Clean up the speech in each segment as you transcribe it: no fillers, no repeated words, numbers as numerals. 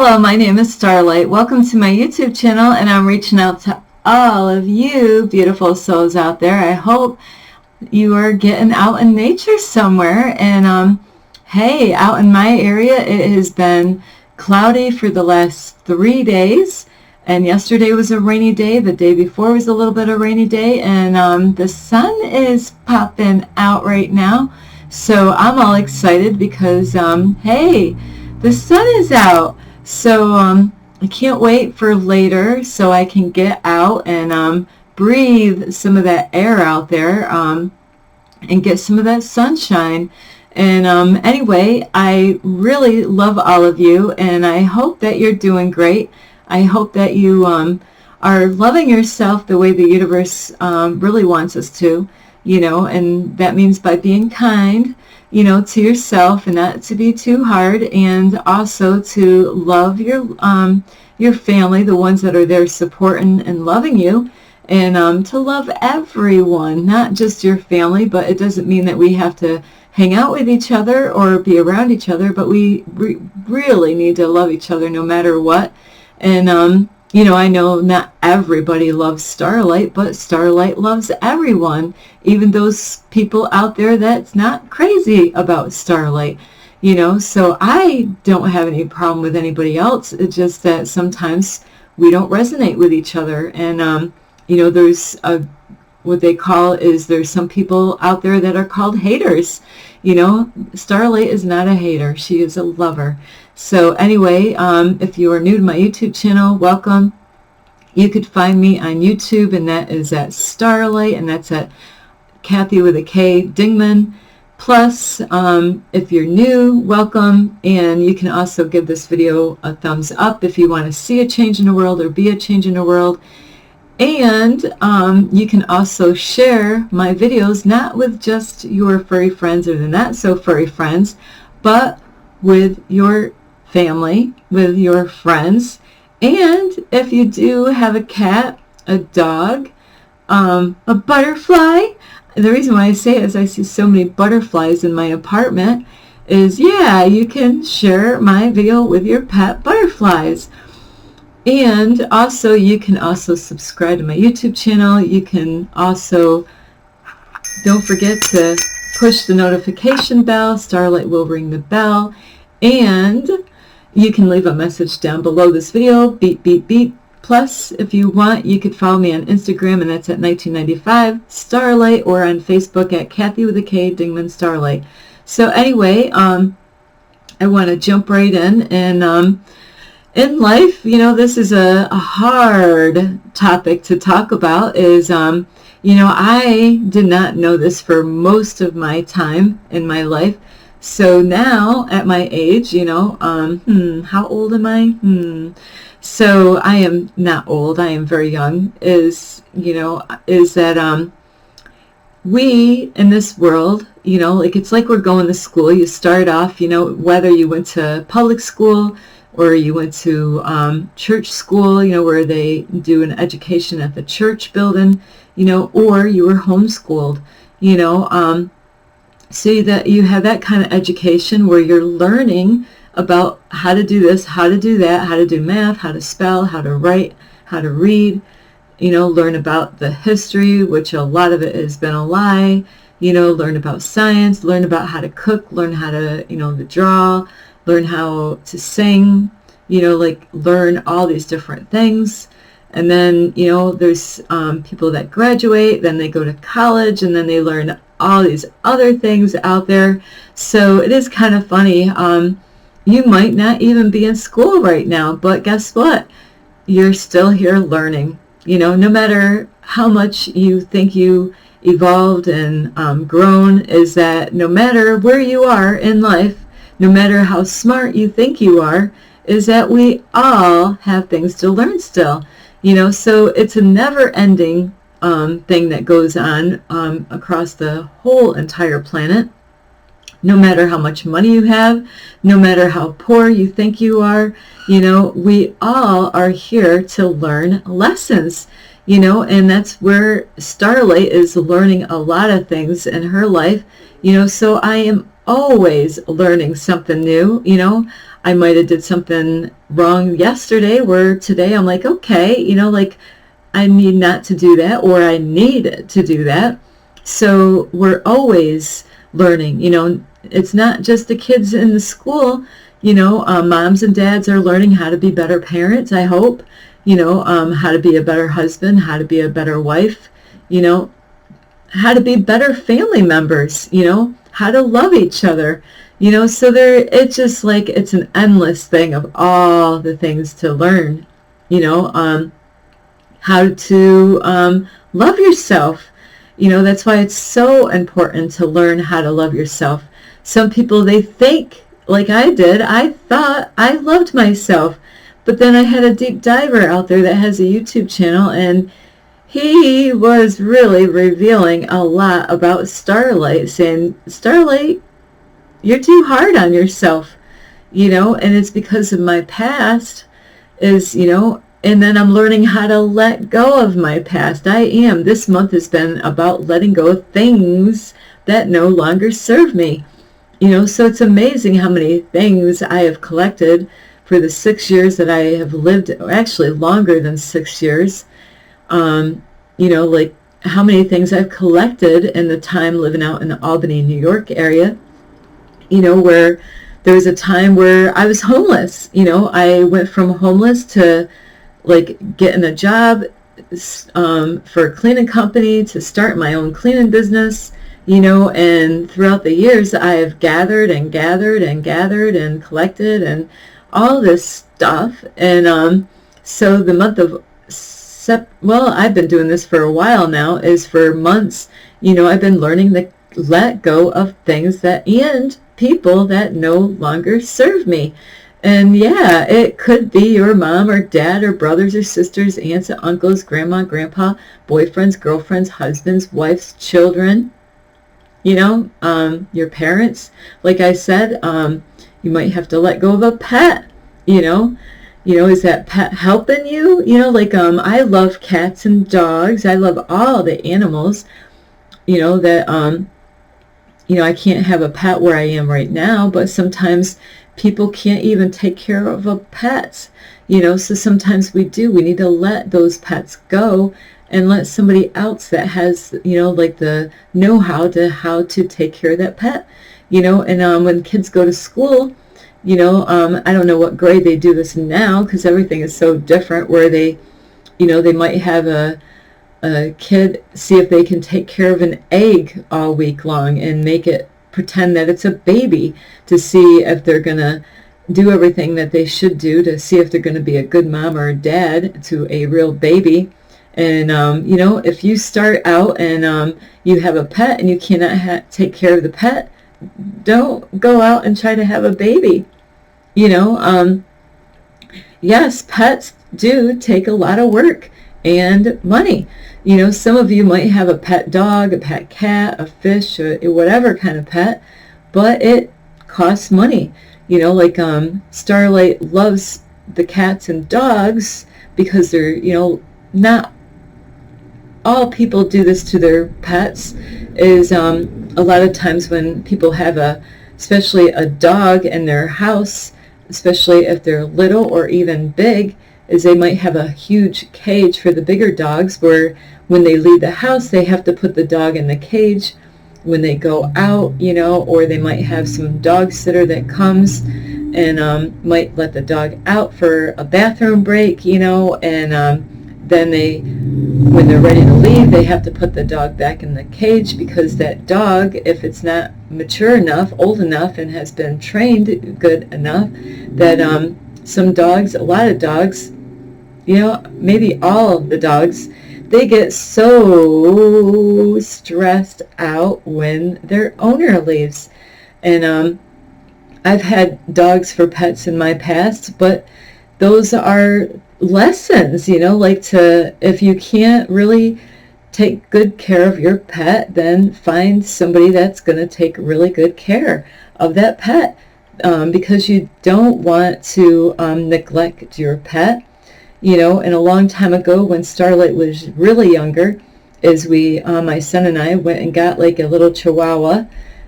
Hello, my name is Starlight. Welcome to my YouTube channel, and I'm reaching out to all of you beautiful souls out there. I hope you are getting out in nature somewhere. And hey, out in my area, it has been cloudy for the last 3 days. And yesterday was a rainy day. The day before was a little bit of a rainy day. And the sun is popping out right now. So I'm all excited because, hey, the sun is out. So I can't wait for later so I can get out and breathe some of that air out there and get some of that sunshine. And anyway, I really love all of you, and I hope that you're doing great. I hope that you are loving yourself the way the universe really wants us to, and that means by being kind, to yourself and not to be too hard, and also to love your family, the ones that are there supporting and loving you, and to love everyone, not just your family. But it doesn't mean that we have to hang out with each other or be around each other, but we really need to love each other no matter what. And I know not everybody loves Starlight, but Starlight loves everyone, even those people out there that's not crazy about Starlight, So I don't have any problem with anybody else. It's just that sometimes we don't resonate with each other. And, there's what they call is there's some people out there that are called haters. Starlight is not a hater. She is a lover. So anyway, if you are new to my YouTube channel, welcome. You could find me on YouTube, and that is at Starlight, and that's at Kathy with a K Dingman. Plus, if you're new, welcome, and you can also give this video a thumbs up if you want to see a change in the world or be a change in the world. And you can also share my videos, not with just your furry friends or the not so furry friends, but with your family, with your friends. And if you do have a cat, a dog, a butterfly, the reason why I say it is I see so many butterflies in my apartment is, yeah, you can share my video with your pet butterflies. And also, you can also subscribe to my YouTube channel. You can also, don't forget to push the notification bell. Starlight will ring the bell. And you can leave a message down below this video, beep, beep, beep. Plus, if you want, you could follow me on Instagram, and that's at 1995 Starlight, or on Facebook at Kathy with a K Dingman Starlight. So anyway, I want to jump right in. And in life, this is a hard topic to talk about. Is I did not know this for most of my time in my life. So now, at my age, how old am I? So I am not old. I am very young. Is that we in this world, it's like we're going to school. You start off, whether you went to public school or you went to church school, where they do an education at the church building, or you were homeschooled, so that you have that kind of education where you're learning about how to do this, how to do that, how to do math, how to spell, how to write, how to read, learn about the history, which a lot of it has been a lie, learn about science, learn about how to cook, learn how to, to draw, learn how to sing, learn all these different things. And then, there's people that graduate, then they go to college, and then they learn all these other things out there. So it is kind of funny. You might not even be in school right now, but guess what? You're still here learning. No matter how much you think you evolved and grown, is that no matter where you are in life, no matter how smart you think you are, is that we all have things to learn still. So it's a never-ending thing that goes on across the whole entire planet. No matter how much money you have, no matter how poor you think you are, we all are here to learn lessons, and that's where Starlight is learning a lot of things in her life, so I am always learning something new. I might have did something wrong yesterday where today I'm like, okay, like I need not to do that, or I need to do that. So we're always learning. It's not just the kids in the school. Moms and dads are learning how to be better parents, I hope. How to be a better husband, how to be a better wife, how to be better family members, how to love each other. So it's just like, it's an endless thing of all the things to learn, how to love yourself. That's why it's so important to learn how to love yourself. Some people, they think, like I did, I thought I loved myself. But then I had a deep diver out there that has a YouTube channel, and he was really revealing a lot about Starlight, saying, Starlight, you're too hard on yourself, and it's because of my past and then I'm learning how to let go of my past. This month has been about letting go of things that no longer serve me. So it's amazing how many things I have collected for the 6 years that I have lived, actually longer than 6 years. Like how many things I've collected in the time living out in the Albany, New York area, where there was a time where I was homeless. I went from homeless to like getting a job for a cleaning company, to start my own cleaning business, and throughout the years I have gathered and gathered and gathered and collected and all this stuff. And so the month of I've been doing this for a while now, is for months, I've been learning to let go of things and people that no longer serve me. And yeah, it could be your mom or dad or brothers or sisters, aunts and uncles, grandma, grandpa, boyfriends, girlfriends, husbands, wives, children, your parents. Like I said, you might have to let go of a pet, is that pet helping you? Like I love cats and dogs. I love all the animals, that, I can't have a pet where I am right now, but sometimes people can't even take care of a pet, so sometimes we need to let those pets go and let somebody else that has, like the know-how to take care of that pet, and when kids go to school, I don't know what grade they do this now, because everything is so different, where they, they might have a kid see if they can take care of an egg all week long and make it pretend that it's a baby, to see if they're going to do everything that they should do, to see if they're going to be a good mom or a dad to a real baby. And, if you start out and you have a pet and you cannot take care of the pet, don't go out and try to have a baby. Yes, pets do take a lot of work and money. Some of you might have a pet dog, a pet cat, a fish, or whatever kind of pet, but it costs money. Like Starlight loves the cats and dogs because they're, not all people do this to their pets. Is a lot of times when people have especially a dog in their house, especially if they're little or even big, is they might have a huge cage for the bigger dogs, where when they leave the house they have to put the dog in the cage when they go out, or they might have some dog sitter that comes and might let the dog out for a bathroom break, and then when they're ready to leave, they have to put the dog back in the cage, because that dog, if it's not mature enough, old enough, and has been trained good enough, that some dogs, a lot of dogs, maybe all the dogs, they get so stressed out when their owner leaves. And I've had dogs for pets in my past, but those are lessons, if you can't really take good care of your pet, then find somebody that's going to take really good care of that pet, because you don't want to neglect your pet. And a long time ago, when Starlight was really younger, is my son and I went and got like a little Chihuahua,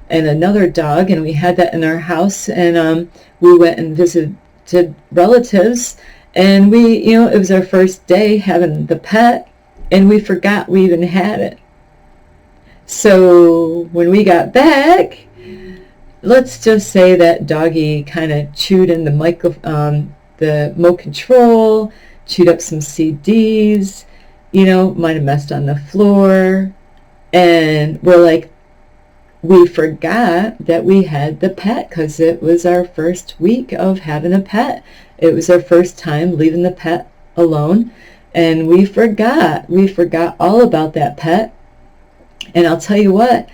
and another dog, and we had that in our house, and we went and visited relatives, and it was our first day having the pet, and we forgot we even had it. So when we got back, let's just say that doggy kind of chewed in the remote control, chewed up some CDs, might have messed on the floor, and we're like, we forgot that we had the pet because it was our first week of having a pet. It was our first time leaving the pet alone, and we forgot all about that pet. And I'll tell you what,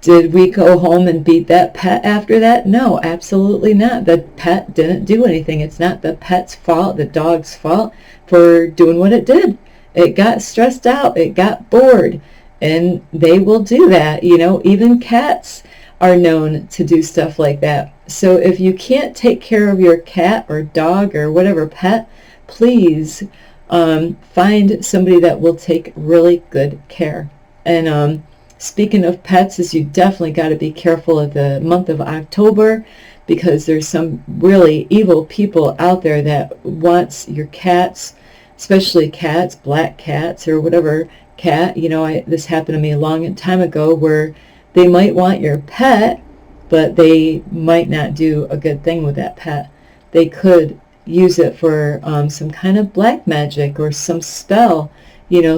did we go home and beat that pet after that? No, absolutely not. The pet didn't do anything. It's not the pet's fault, the dog's fault for doing what it did. It got stressed out. It got bored. And they will do that. Even cats are known to do stuff like that. So if you can't take care of your cat or dog or whatever pet, please find somebody that will take really good care. And speaking of pets, is you definitely got to be careful of the month of October, because there's some really evil people out there that wants your cats, especially cats, black cats or whatever cat. This happened to me a long time ago, where they might want your pet, but they might not do a good thing with that pet. They could use it for some kind of black magic or some spell.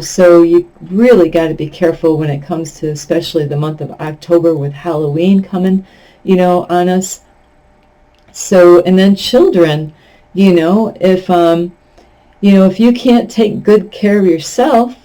So you really got to be careful when it comes to especially the month of October with Halloween coming, on us. So, and then children, if you can't take good care of yourself,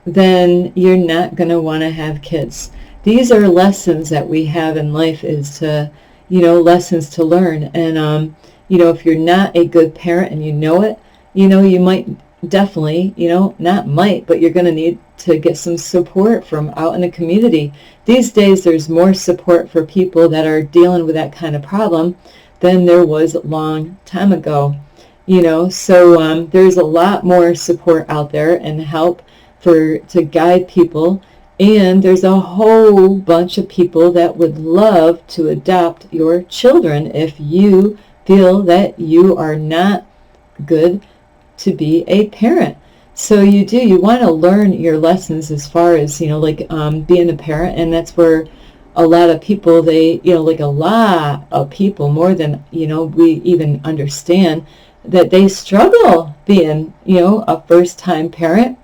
then you're not going to want to have kids. These are lessons that we have in life, is to, lessons to learn. And, if you're not a good parent and you know it, you might definitely, not might, but you're going to need to get some support from out in the community. These days, there's more support for people that are dealing with that kind of problem than there was a long time ago. So there's a lot more support out there and help to guide people. And there's a whole bunch of people that would love to adopt your children if you feel that you are not good to be a parent. So you want to learn your lessons as far as, being a parent. And that's where a lot of people, a lot of people, more than, we even understand, that they struggle being, a first-time parent.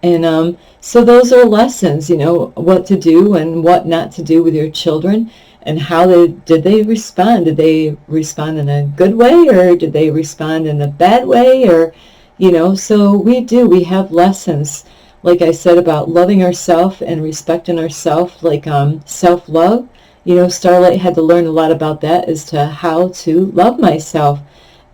And so those are lessons, what to do and what not to do with your children, and how did they respond? Did they respond in a good way, or did they respond in a bad way? Or, so we have lessons, like I said, about loving ourselves and respecting ourselves, like self-love. Starlight had to learn a lot about that, as to how to love myself.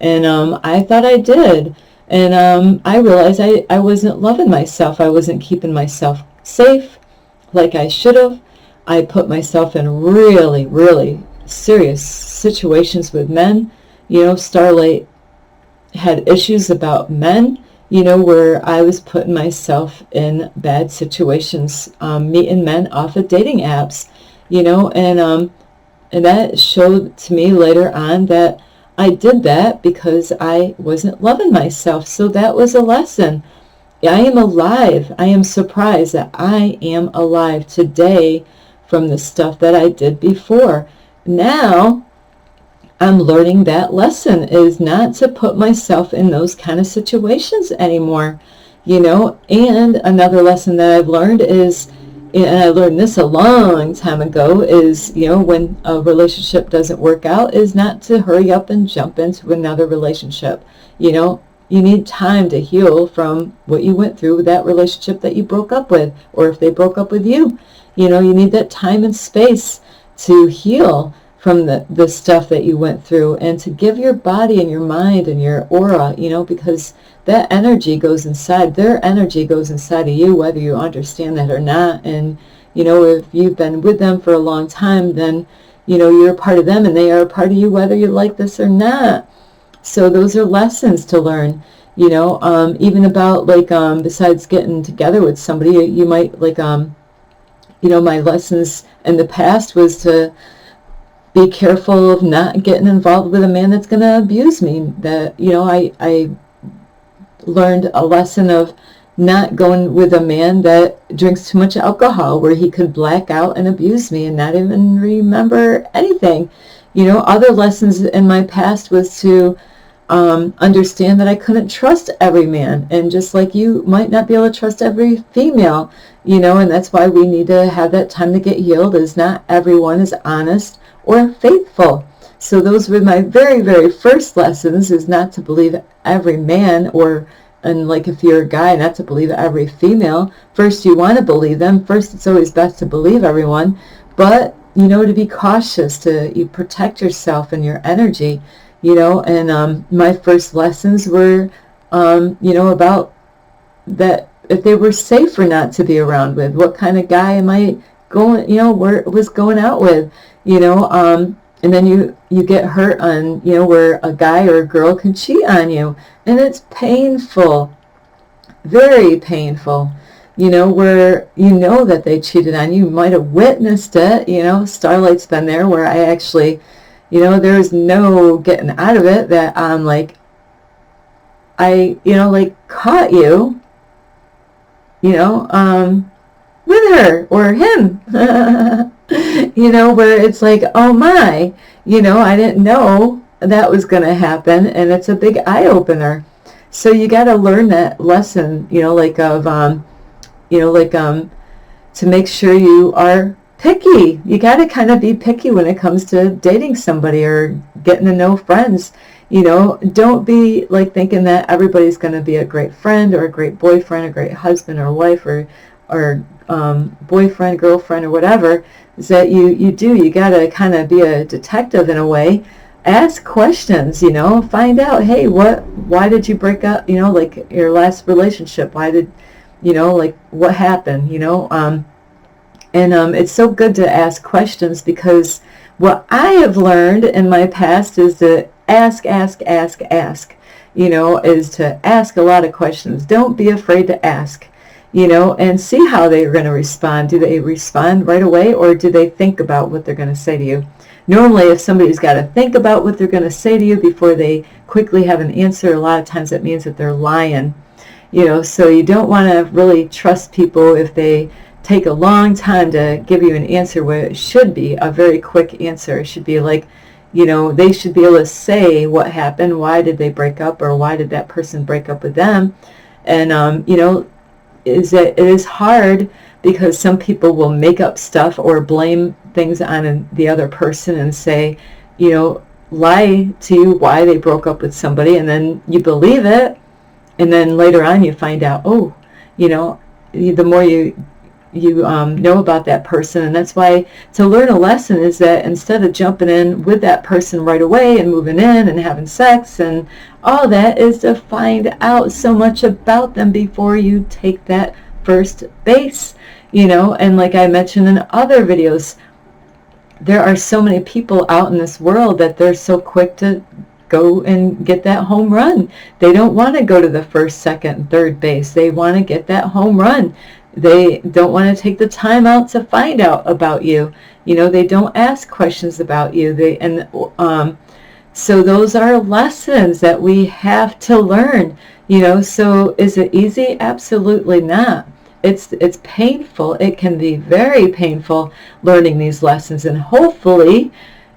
And I thought I did. And I realized I wasn't loving myself. I wasn't keeping myself safe like I should have. I put myself in really, really serious situations with men. Starlight had issues about men, where I was putting myself in bad situations, meeting men off of dating apps, and that showed to me later on that I did that because I wasn't loving myself. So that was a lesson. I am alive. I am surprised that I am alive today from the stuff that I did before. Now, I'm learning that lesson is not to put myself in those kind of situations anymore. And another lesson that I've learned is, and I learned this a long time ago, is, when a relationship doesn't work out, is not to hurry up and jump into another relationship. You need time to heal from what you went through with that relationship that you broke up with, or if they broke up with you. You need that time and space to heal from the stuff that you went through, and to give your body and your mind and your aura, because that energy goes inside. Their energy goes inside of you, whether you understand that or not. And, if you've been with them for a long time, then, you're a part of them and they are a part of you, whether you like this or not. So those are lessons to learn, even about, besides getting together with somebody, you might, my lessons in the past was to be careful of not getting involved with a man that's going to abuse me. That, I learned a lesson of not going with a man that drinks too much alcohol, where he could black out and abuse me and not even remember anything. Other lessons in my past was to understand that I couldn't trust every man, and just like you might not be able to trust every female, and that's why we need to have that time to get healed, is not everyone is honest or faithful. So those were my very, very first lessons, is not to believe every man, and like if you're a guy, not to believe every female. First, you want to believe them. First, it's always best to believe everyone, but, to be cautious, you protect yourself and your energy, and my first lessons were, about that, if they were safe or not to be around with, what kind of guy am I going, was going out with, and then you get hurt on, where a guy or a girl can cheat on you, and it's painful, very painful, where that they cheated on you. You might have witnessed it. Starlight's been there, where I actually, there's no getting out of it, that I caught you, with her or him, where it's like, oh my, I didn't know that was going to happen, and it's a big eye-opener. So you got to learn that lesson, to make sure you are picky. You got to kind of be picky when it comes to dating somebody or getting to know friends. Don't be thinking that everybody's going to be a great friend or a great boyfriend, a great husband or wife, or boyfriend, girlfriend, or whatever. Is that you got to kind of be a detective in a way. Ask questions, find out, hey, why did you break up, your last relationship? Why did, what happened, and it's so good to ask questions, because what I have learned in my past is to ask, is to ask a lot of questions. Don't be afraid to ask, and see how they're going to respond. Do they respond right away, or do they think about what they're going to say to you? Normally, if somebody's got to think about what they're going to say to you before they quickly have an answer, a lot of times that means that they're lying. So you don't want to really trust people if they take a long time to give you an answer, where it should be a very quick answer. It should be like, they should be able to say what happened, why did they break up, or why did that person break up with them. And, is that it is hard, because some people will make up stuff or blame things on the other person and say, lie to you why they broke up with somebody, and then you believe it, and then later on you find out, the more you know about that person. And that's why to learn a lesson is that instead of jumping in with that person right away and moving in and having sex and all that, is to find out so much about them before you take that first base, and like I mentioned in other videos, there are so many people out in this world that they're so quick to go and get that home run. They don't want to go to the first, second, third base. They want to get that home run. They don't want to take the time out to find out about you. They don't ask questions about you. So those are lessons that we have to learn. So is it easy? Absolutely not. It's painful. It can be very painful learning these lessons, and hopefully,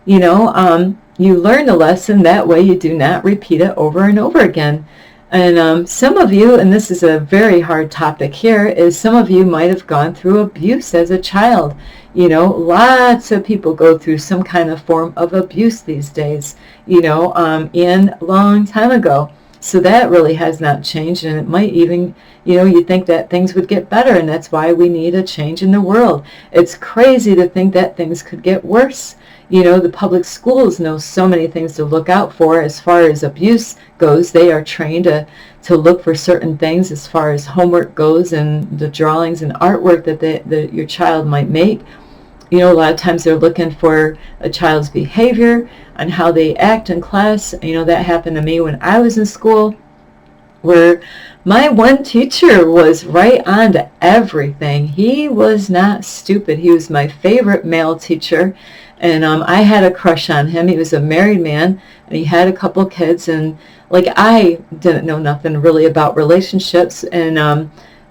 you learn the lesson. That way you do not repeat it over and over again. And some of you, and this is a very hard topic here, is some of you might have gone through abuse as a child. Lots of people go through some kind of form of abuse these days, and a long time ago. So that really has not changed, and it might even, you think that things would get better, and that's why we need a change in the world. It's crazy to think that things could get worse. The public schools know so many things to look out for as far as abuse goes. They are trained to look for certain things as far as homework goes, and the drawings and artwork that your child might make. A lot of times they're looking for a child's behavior and how they act in class. That happened to me when I was in school. where my one teacher was right on to everything. He was not stupid. He was my favorite male teacher, and I had a crush on him. He was a married man, and he had a couple kids, and like I didn't know nothing really about relationships, and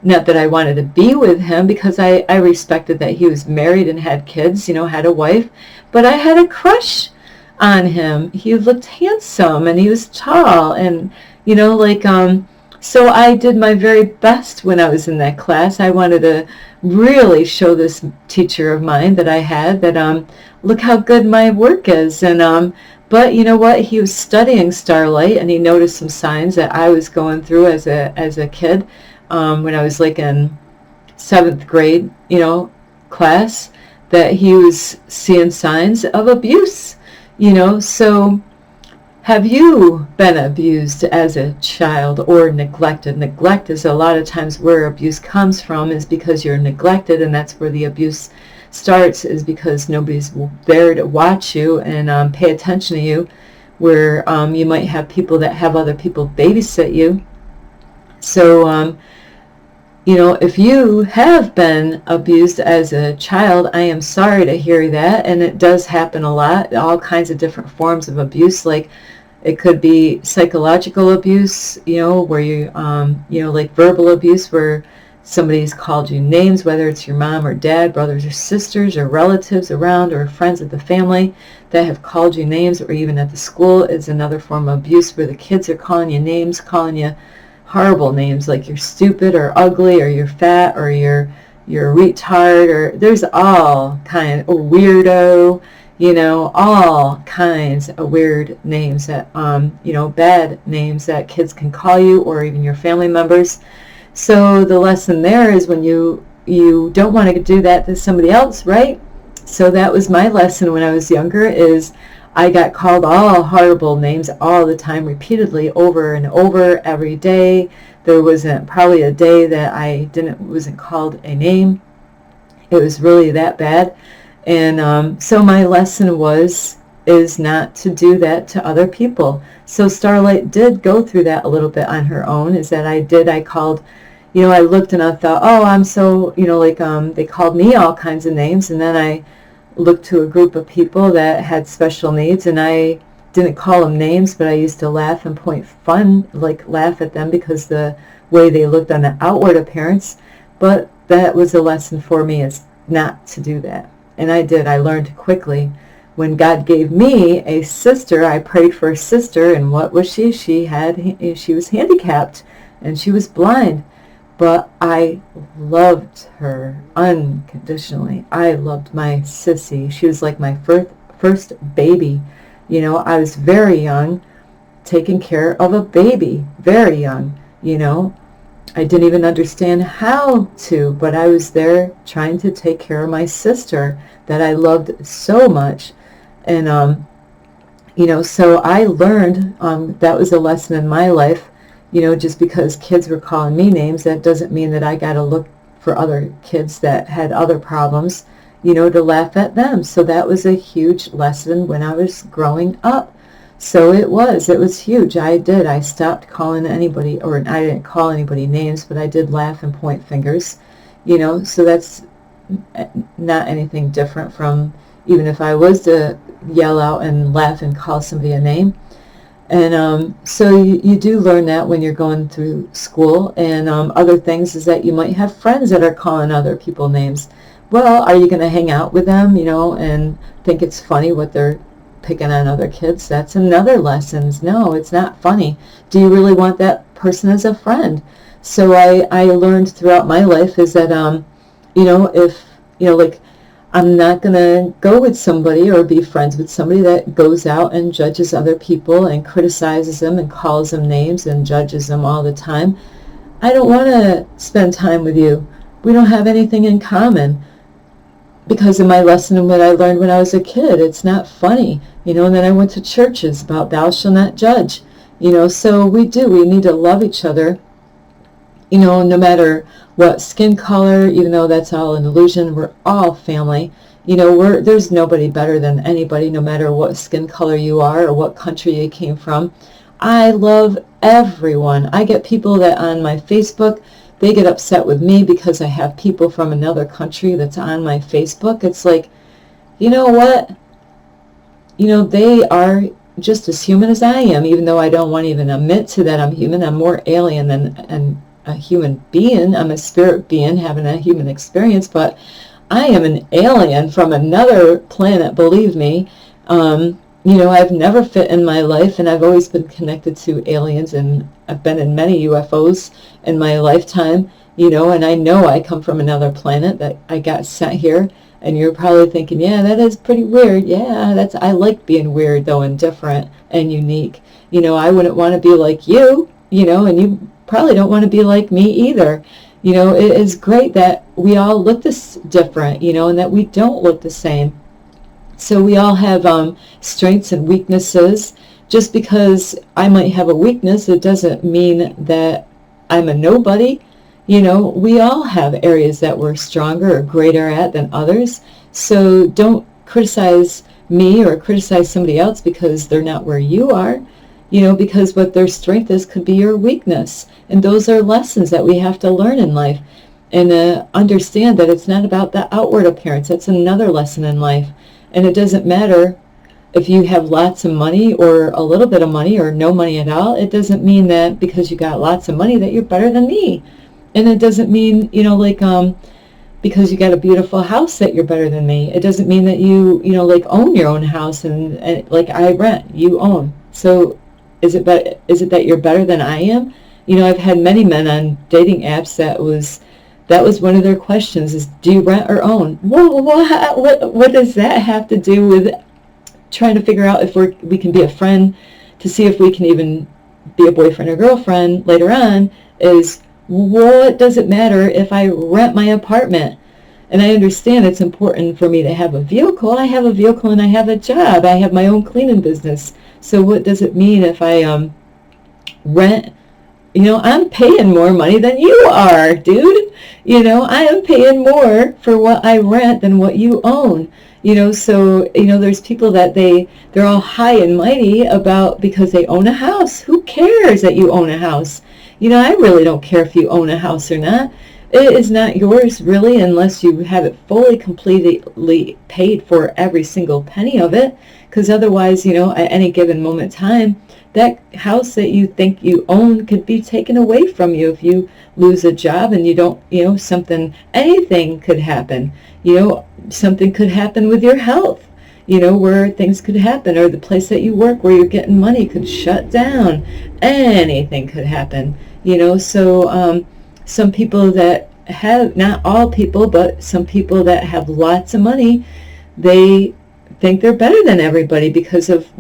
not that I wanted to be with him, because I respected that he was married and had kids, had a wife, but I had a crush on him. He looked handsome, and he was tall, and so I did my very best when I was in that class. I wanted to really show this teacher of mine that I had that look how good my work is. And but you know what? He was studying Starlight, and he noticed some signs that I was going through as a kid when I was like in 7th grade, class, that he was seeing signs of abuse. So have you been abused as a child or neglected? Neglect is a lot of times where abuse comes from, is because you're neglected, and that's where the abuse starts, is because nobody's there to watch you and pay attention to you, where you might have people that have other people babysit you. So if you have been abused as a child, I am sorry to hear that, and it does happen a lot. All kinds of different forms of abuse, like it could be psychological abuse, where you, like verbal abuse, where somebody's called you names, whether it's your mom or dad, brothers or sisters, or relatives around, or friends of the family that have called you names, or even at the school is another form of abuse, where the kids are calling you names, calling you horrible names, like you're stupid or ugly or you're fat or you're a retard, or there's all kind of weirdo, all kinds of weird names that bad names that kids can call you, or even your family members. So the lesson there is, when you don't want to do that to somebody else, right? So that was my lesson when I was younger, is I got called all horrible names all the time, repeatedly, over and over, every day. There wasn't probably a day that I wasn't called a name. It was really that bad. And so my lesson is not to do that to other people. So Starlight did go through that a little bit on her own, is that I called, I looked and I thought, oh, I'm so, they called me all kinds of names, and then I looked to a group of people that had special needs, and I didn't call them names, but I used to laugh and point fun, like laugh at them because the way they looked on the outward appearance. But that was a lesson for me, is not to do that. And I learned quickly. When God gave me a sister, I prayed for a sister, and what was she? She was handicapped, and she was blind. But I loved her unconditionally. I loved my sissy. She was like my first baby. I was very young, taking care of a baby, very young. I didn't even understand how to, but I was there trying to take care of my sister that I loved so much. And, so I learned, that was a lesson in my life. Just because kids were calling me names, that doesn't mean that I got to look for other kids that had other problems, to laugh at them. So that was a huge lesson when I was growing up. So it was huge. I stopped calling anybody, or I didn't call anybody names, but I did laugh and point fingers, so that's not anything different from even if I was to yell out and laugh and call somebody a name. And so you do learn that when you're going through school. And other things is that you might have friends that are calling other people names. Well, are you going to hang out with them, and think it's funny what they're picking on other kids? That's another lesson. No, it's not funny. Do you really want that person as a friend? So I learned throughout my life is that, if, like, I'm not going to go with somebody or be friends with somebody that goes out and judges other people and criticizes them and calls them names and judges them all the time. I don't want to spend time with you. We don't have anything in common. Because of my lesson and what I learned when I was a kid, it's not funny. And then I went to churches about thou shalt not judge. So we need to love each other. No matter what skin color, even though that's all an illusion, we're all family. There's nobody better than anybody, no matter what skin color you are or what country you came from. I love everyone. I get people that on my Facebook, they get upset with me because I have people from another country that's on my Facebook. It's like, you know what? You know, they are just as human as I am, even though I don't want to even admit to that I'm human. I'm more alien than a human being. I'm a spirit being having a human experience, but I am an alien from another planet, believe me. You know, I've never fit in my life, and I've always been connected to aliens, and I've been in many UFOs in my lifetime, you know, and I know I come from another planet, that I got sent here. And you're probably thinking, yeah, that is pretty weird. Yeah, I like being weird, though, and different and unique. You know, I wouldn't want to be like you, you know, and you probably don't want to be like me either. You know, it is great that we all look this different, you know, and that we don't look the same. So we all have strengths and weaknesses. Just because I might have a weakness, it doesn't mean that I'm a nobody. You know, we all have areas that we're stronger or greater at than others. So don't criticize me or criticize somebody else because they're not where you are. You know, because what their strength is could be your weakness. And those are lessons that we have to learn in life. And understand that it's not about the outward appearance. That's another lesson in life. And it doesn't matter if you have lots of money or a little bit of money or no money at all. It doesn't mean that because you got lots of money that you're better than me. And it doesn't mean, you know, like, because you got a beautiful house that you're better than me. It doesn't mean that you know, like, own your own house and like I rent, you own. So is it that you're better than I am? You know, I've had many men on dating apps that was one of their questions is, do you rent or own? Well, what does that have to do with trying to figure out if we can be a friend, to see if we can even be a boyfriend or girlfriend later on? Is, what does it matter if I rent my apartment? And I understand it's important for me to have a vehicle. I have a vehicle and I have a job. I have my own cleaning business. So what does it mean if I rent? You know, I'm paying more money than you are, dude. You know, I am paying more for what I rent than what you own. You know, so, you know, there's people that they're all high and mighty about because they own a house. Who cares that you own a house? You know, I really don't care if you own a house or not. It is not yours, really, unless you have it fully, completely paid for, every single penny of it. Because otherwise, you know, at any given moment in time, that house that you think you own could be taken away from you if you lose a job and you don't, you know, anything could happen. You know, something could happen with your health. You know, where things could happen, or the place that you work where you're getting money could shut down. Anything could happen, you know. So some people that have, not all people, but some people that have lots of money, they think they're better than everybody because of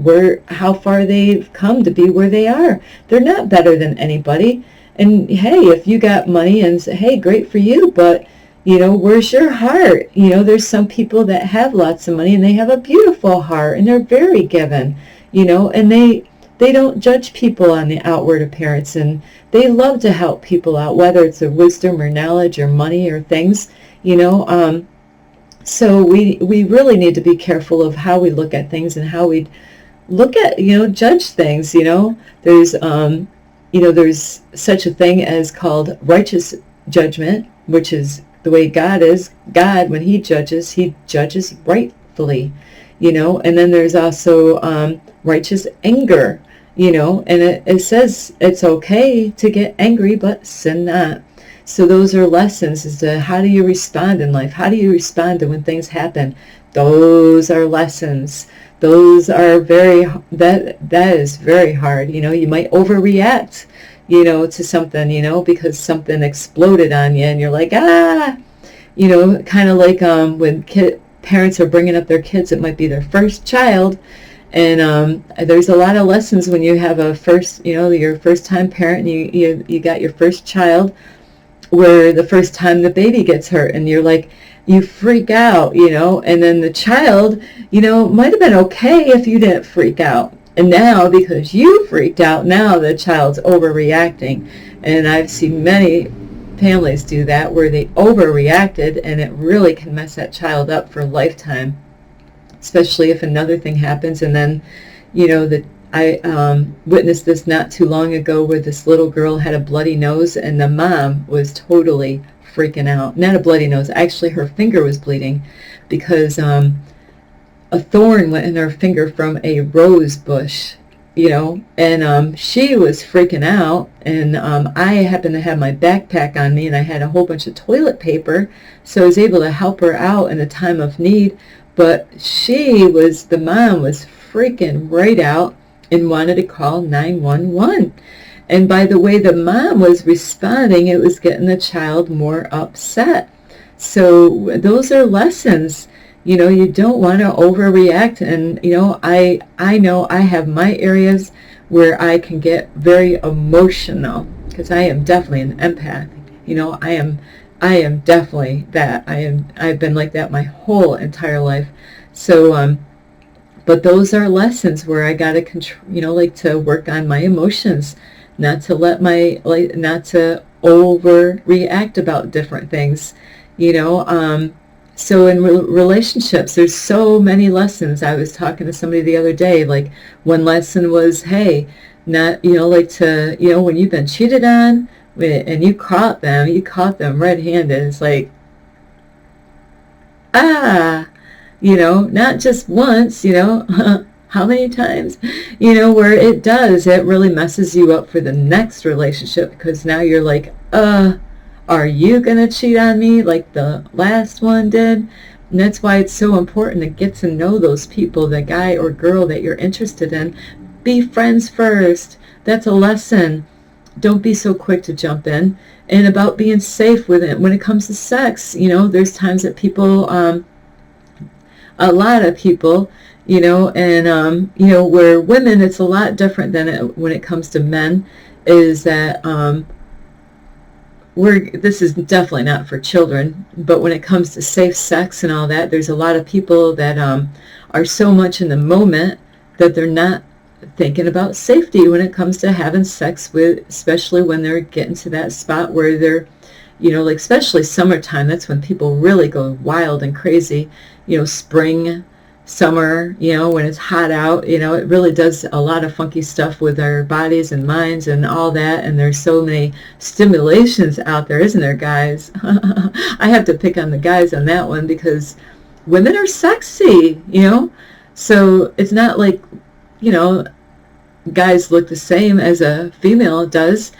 how far they've come to be where they are. They're not better than anybody. And hey, if you got money and say, hey, great for you, but you know, where's your heart? You know, there's some people that have lots of money and they have a beautiful heart and they're very given, you know, and they don't judge people on the outward appearance, and they love to help people out, whether it's their wisdom or knowledge or money or things, you know. So we really need to be careful of how we look at things and how we look at, you know, judge things, you know. There's, you know, there's such a thing as called righteous judgment, which is the way God is. God, when he judges rightfully, you know. And then there's also righteous anger, you know, and it says it's okay to get angry, but sin not. So those are lessons as to how do you respond in life? How do you respond to when things happen? Those are lessons. Those are that is very hard. You know, you might overreact, you know, to something, you know, because something exploded on you and you're like, you know, kind of like when parents are bringing up their kids, it might be their first child. And there's a lot of lessons when you have a first, you know, your first time parent, and you got your first child, where the first time the baby gets hurt and you're like, you freak out, you know, and then the child, you know, might have been okay if you didn't freak out. And now, because you freaked out, now the child's overreacting. And I've seen many families do that, where they overreacted, and it really can mess that child up for a lifetime, especially if another thing happens and then, you know, I witnessed this not too long ago where this little girl had a bloody nose and the mom was totally freaking out. Not a bloody nose, actually her finger was bleeding because a thorn went in her finger from a rose bush, you know, and she was freaking out, and I happened to have my backpack on me and I had a whole bunch of toilet paper, so I was able to help her out in a time of need. But the mom was freaking right out and wanted to call 911. And by the way the mom was responding, it was getting the child more upset. So those are lessons. You know, you don't want to overreact. And, you know, I know I have my areas where I can get very emotional because I am definitely an empath. You know, I am definitely that. I've been like that my whole entire life. So, but those are lessons where I got to control, you know, like to work on my emotions, not to not to overreact about different things, you know. So in relationships, there's so many lessons. I was talking to somebody the other day, like one lesson was, hey, not, you know, like to, you know, when you've been cheated on and you caught them red-handed, it's like, you know, not just once, you know, how many times, you know, where it really messes you up for the next relationship because now you're like, are you going to cheat on me like the last one did? And that's why it's so important to get to know those people, the guy or girl that you're interested in. Be friends first. That's a lesson. Don't be so quick to jump in. And about being safe with it. When it comes to sex, you know, there's times that people, a lot of people, you know, and, you know, where women, it's a lot different than when it comes to men, is that, this is definitely not for children, but when it comes to safe sex and all that, there's a lot of people that are so much in the moment that they're not thinking about safety when it comes to having sex with, especially when they're getting to that spot where they're, you know, like especially summertime, that's when people really go wild and crazy, you know, spring, summer, you know, when it's hot out, you know, it really does a lot of funky stuff with our bodies and minds and all that. And there's so many stimulations out there, isn't there, guys? I have to pick on the guys on that one because women are sexy, you know, so it's not like, you know, guys look the same as a female does.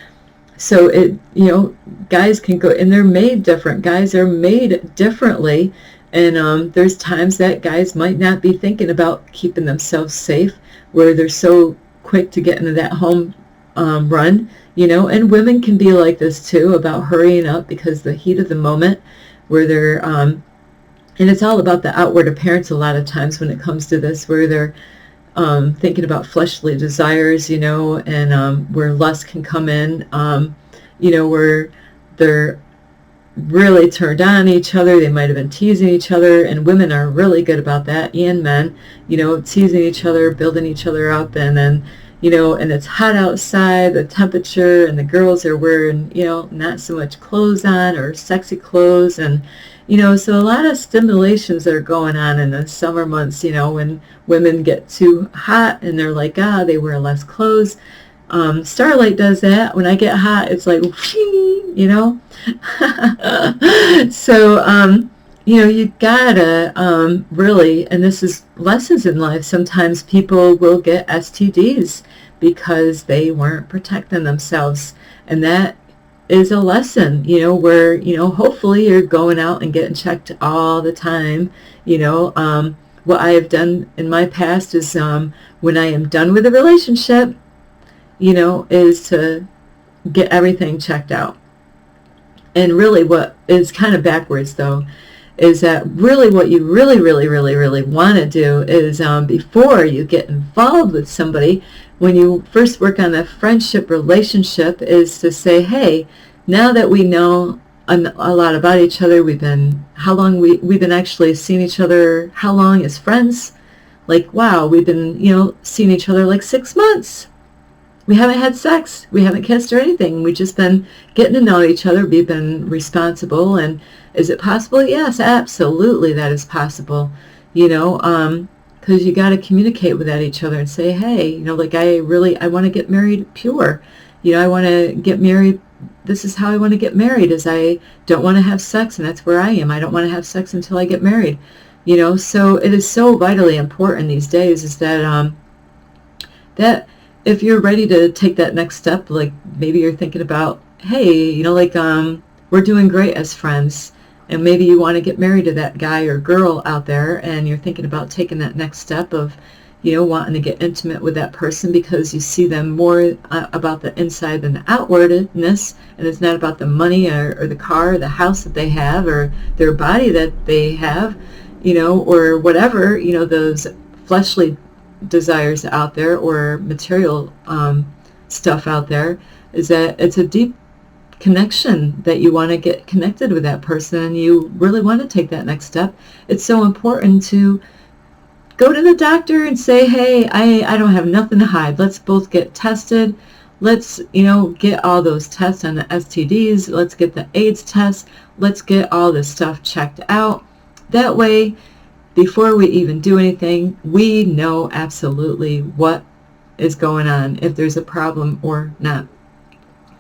So it, you know, guys can go, and they're made different. Guys are made differently. And there's times that guys might not be thinking about keeping themselves safe, where they're so quick to get into that home run, you know. And women can be like this too, about hurrying up because the heat of the moment, where they're, and it's all about the outward appearance a lot of times when it comes to this, where they're thinking about fleshly desires, you know, and where lust can come in, you know, where they're really turned on each other. They might have been teasing each other, and women are really good about that, and men, you know, teasing each other, building each other up, and then, you know, and it's hot outside, the temperature, and the girls are wearing, you know, not so much clothes on or sexy clothes, and, you know, so a lot of stimulations that are going on in the summer months, you know, when women get too hot and they're like, they wear less clothes. Starlight does that. When I get hot, it's like, you know. So, you know, you gotta really, and this is lessons in life, sometimes people will get STDs because they weren't protecting themselves. And that is a lesson, you know, where, you know, hopefully you're going out and getting checked all the time. You know, what I have done in my past is when I am done with a relationship, you know, is to get everything checked out. And really what is kind of backwards, though, is that really what you really want to do is before you get involved with somebody, when you first work on the friendship relationship, is to say, hey, now that we know a lot about each other, we've been actually seeing each other, how long as friends? Like, wow, we've been, you know, seeing each other like 6 months. We haven't had sex. We haven't kissed or anything. We've just been getting to know each other. We've been responsible. And is it possible? Yes, absolutely, that is possible. You know, because you got to communicate with each other and say, hey, you know, like I want to get married pure. You know, I want to get married. This is how I want to get married, is I don't want to have sex, and that's where I am. I don't want to have sex until I get married. You know, so it is so vitally important these days is that that if you're ready to take that next step, like maybe you're thinking about, hey, you know, like we're doing great as friends, and maybe you want to get married to that guy or girl out there, and you're thinking about taking that next step of, you know, wanting to get intimate with that person because you see them more about the inside than the outwardness, and it's not about the money or the car or the house that they have or their body that they have, you know, or whatever, you know, those fleshly desires out there or material stuff out there, is that it's a deep connection that you want to get connected with that person, and you really want to take that next step. It's so important to go to the doctor and say, hey, I don't have nothing to hide. Let's both get tested. Let's, you know, get all those tests on the STDs. Let's get the AIDS test. Let's get all this stuff checked out. That way, before we even do anything, we know absolutely what is going on, if there's a problem or not.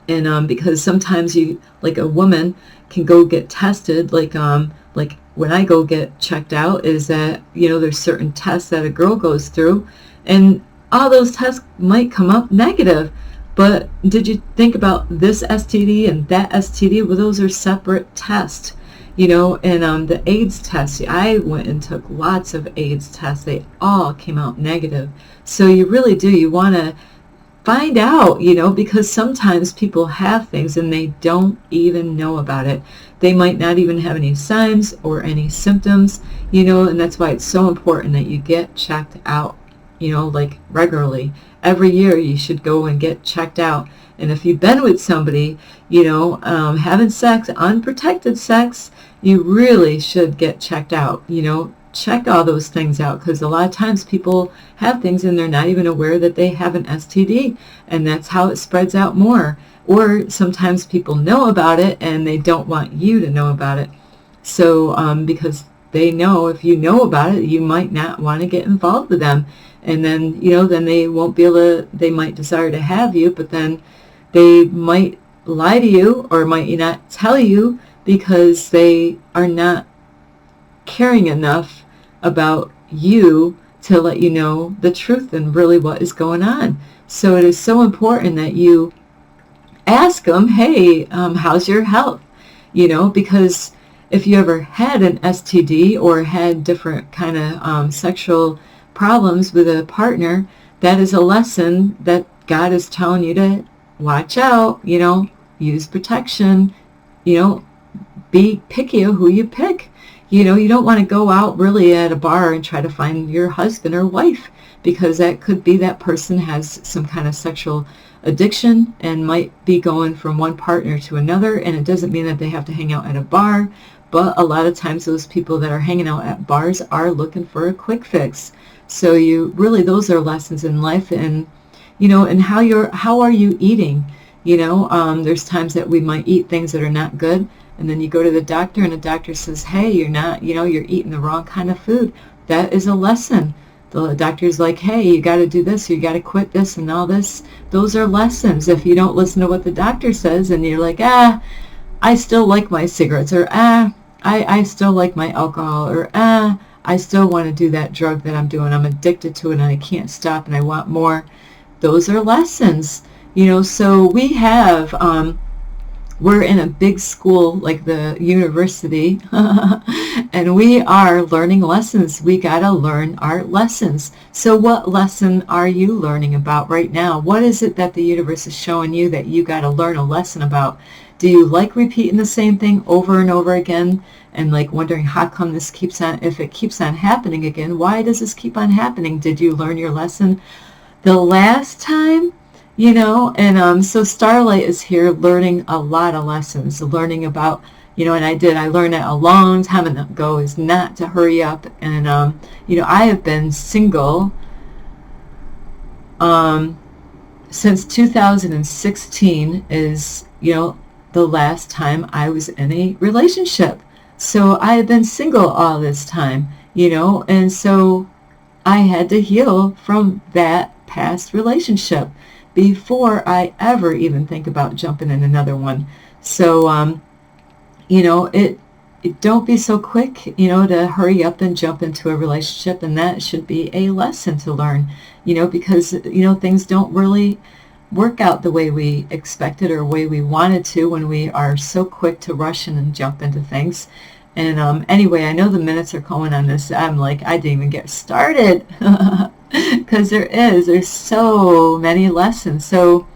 And because sometimes you, like a woman can go get tested, like when I go get checked out, is that, you know, there's certain tests that a girl goes through, and all those tests might come up negative. But did you think about this STD and that STD? Well, those are separate tests, you know. And the AIDS test, I went and took lots of AIDS tests. They all came out negative. So you really do, you want to find out, you know, because sometimes people have things and they don't even know about it. They might not even have any signs or any symptoms, you know, and that's why it's so important that you get checked out, you know, like regularly. Every year you should go and get checked out. And if you've been with somebody, you know, having sex, unprotected sex, you really should get checked out, you know. Check all those things out, because a lot of times people have things and they're not even aware that they have an STD, and that's how it spreads out more. Or sometimes people know about it and they don't want you to know about it. So because they know if you know about it, you might not want to get involved with them, and then, you know, then they won't be able to, they might desire to have you, but then they might lie to you or might not tell you because they are not caring enough about you to let you know the truth and really what is going on. So it is so important that you ask them, hey, how's your health? You know, because if you ever had an STD or had different kind of sexual problems with a partner, that is a lesson that God is telling you to watch out, you know, use protection, you know, be picky of who you pick. You know, you don't want to go out really at a bar and try to find your husband or wife, because that could be that person has some kind of sexual addiction and might be going from one partner to another. And it doesn't mean that they have to hang out at a bar, but a lot of times those people that are hanging out at bars are looking for a quick fix. So you really, those are lessons in life. And, you know, and how are you eating? You know, there's times that we might eat things that are not good. And then you go to the doctor and the doctor says, hey, you're not, you know, you're eating the wrong kind of food. That is a lesson. The doctor's like, hey, you got to do this, or you got to quit this and all this. Those are lessons. If you don't listen to what the doctor says and you're like, I still like my cigarettes, or I still like my alcohol, or I still want to do that drug that I'm doing. I'm addicted to it and I can't stop and I want more. Those are lessons, you know. So we have, we're in a big school like the university and we are learning lessons. We got to learn our lessons. So what lesson are you learning about right now? What is it that the universe is showing you that you got to learn a lesson about? Do you like repeating the same thing over and over again and like wondering how come this keeps on, if it keeps on happening again, why does this keep on happening? Did you learn your lesson the last time? You know, and so Starlight is here learning a lot of lessons, learning about, you know, and I learned that a long time ago is not to hurry up. And, you know, I have been single since 2016 is, you know, the last time I was in a relationship. So I have been single all this time, you know, and so I had to heal from that past relationship before I ever even think about jumping in another one. So, you know, don't be so quick, you know, to hurry up and jump into a relationship, and that should be a lesson to learn, you know, because, you know, things don't really work out the way we expected or way we wanted to when we are so quick to rush in and jump into things. And anyway, I know the minutes are going on this. I'm like, I didn't even get started because there's so many lessons. So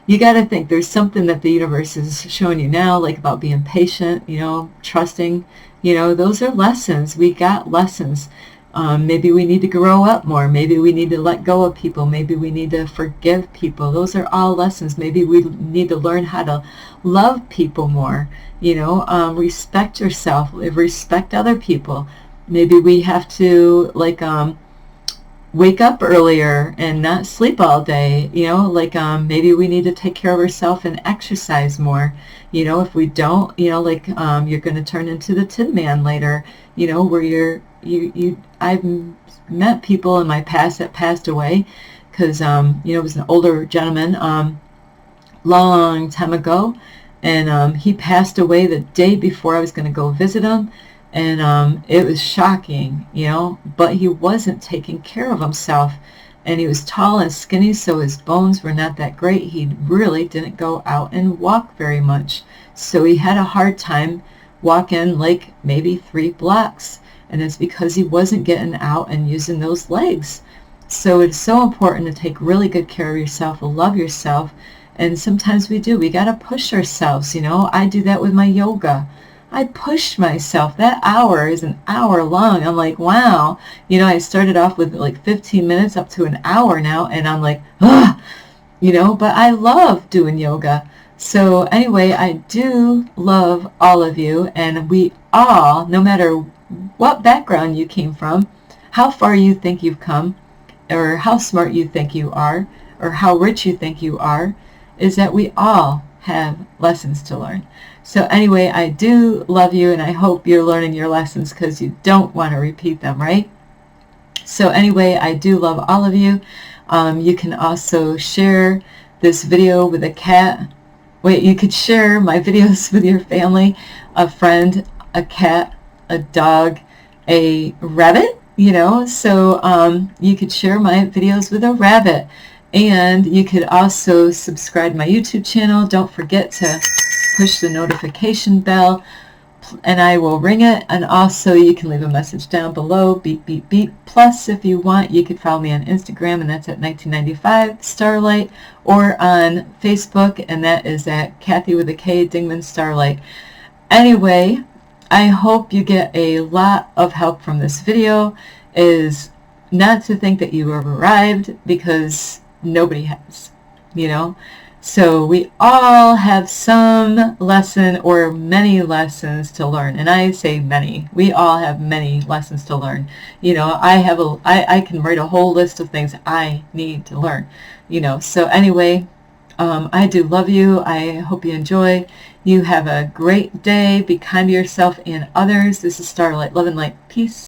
you got to think there's something that the universe is showing you now, like about being patient, you know, trusting, you know, those are lessons. We got lessons. Maybe we need to grow up more. Maybe we need to let go of people. Maybe we need to forgive people. Those are all lessons. Maybe we need to learn how to love people more, you know, respect yourself, respect other people. Maybe we have to, like, wake up earlier and not sleep all day, you know, like maybe we need to take care of ourselves and exercise more. You know, if we don't, you know, like you're going to turn into the Tin Man later, you know, where I've met people in my past that passed away because, you know, it was an older gentleman long time ago, and he passed away the day before I was going to go visit him. And it was shocking, you know, but he wasn't taking care of himself. And he was tall and skinny, so his bones were not that great. He really didn't go out and walk very much. So he had a hard time walking like maybe 3 blocks. And it's because he wasn't getting out and using those legs. So it's so important to take really good care of yourself, love yourself. And sometimes we do. We got to push ourselves, you know. I do that with my yoga. I pushed myself. That hour is an hour long. I'm like, wow. You know, I started off with like 15 minutes up to an hour now, and I'm like, ugh, you know, but I love doing yoga. So anyway, I do love all of you, and we all, no matter what background you came from, how far you think you've come, or how smart you think you are, or how rich you think you are, is that we all have lessons to learn. So anyway, I do love you, and I hope you're learning your lessons because you don't want to repeat them, right? So anyway, I do love all of you. You can also share this video with a cat. Wait, you could share my videos with your family, a friend, a cat, a dog, a rabbit, you know. So you could share my videos with a rabbit. And you could also subscribe to my YouTube channel. Don't forget to push the notification bell, and I will ring it. And also you can leave a message down below, beep, beep, beep. Plus, if you want, you could follow me on Instagram, and that's at 1995 Starlight, or on Facebook, and that is at Kathy with a K, Dingman Starlight. Anyway, I hope you get a lot of help from this video. Is not to think that you have arrived, because nobody has, you know. So we all have some lesson or many lessons to learn, and I say many. We all have many lessons to learn. You know, I can write a whole list of things I need to learn, you know. So anyway, I do love you. I hope you enjoy. You have a great day. Be kind to yourself and others. This is Starlight. Love and light. Peace.